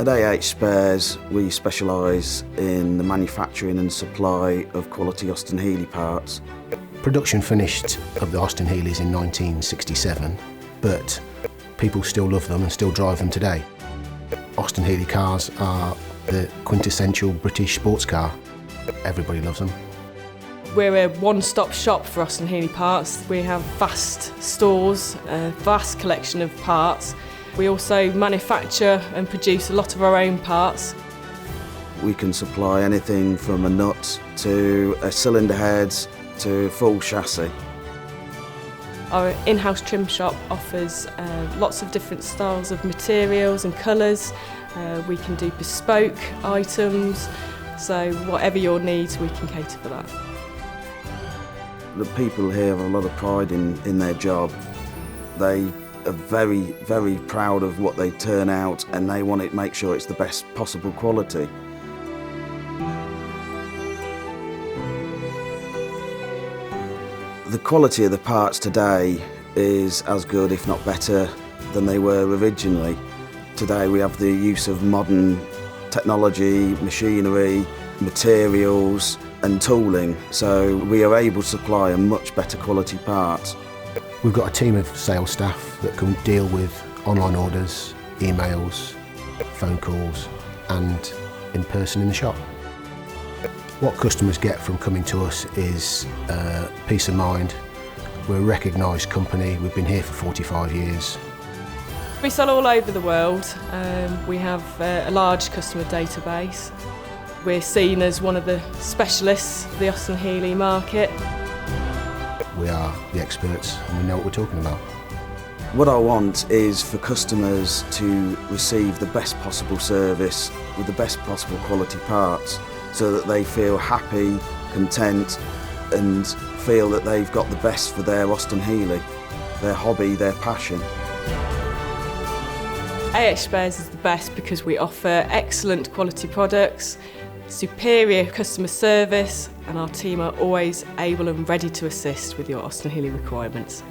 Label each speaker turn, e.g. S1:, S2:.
S1: At H Spares, we specialise in the manufacturing and supply of quality Austin-Healey parts.
S2: Production finished of the Austin-Healeys in 1967, but people still love them and still drive them today. Austin-Healey cars are the quintessential British sports car. Everybody loves them.
S3: We're a one-stop shop for Austin-Healey parts. We have vast stores, a vast collection of parts. We also manufacture and produce a lot of our own parts.
S1: We can supply anything from a nut to a cylinder head to a full chassis.
S3: Our in-house trim shop offers lots of different styles of materials and colours. We can do bespoke items, so whatever your needs, we can cater for that.
S1: The people here have a lot of pride in their job. They are very, very proud of what they turn out, and they want to make sure it's the best possible quality. The quality of the parts today is as good, if not better, than they were originally. Today we have the use of modern technology, machinery, materials and tooling, so we are able to supply a much better quality part.
S2: We've got a team of sales staff that can deal with online orders, emails, phone calls and in person in the shop. What customers get from coming to us is peace of mind. We're a recognised company, we've been here for 45 years.
S3: We sell all over the world. We have a large customer database. We're seen as one of the specialists of the Austin-Healey market.
S2: We are the experts and we know what we're talking about.
S1: What I want is for customers to receive the best possible service with the best possible quality parts, so that they feel happy, content and feel that they've got the best for their Austin-Healey, their hobby, their passion.
S3: H Spares is the best because we offer excellent quality products, superior customer service, and our team are always able and ready to assist with your Austin-Healey requirements.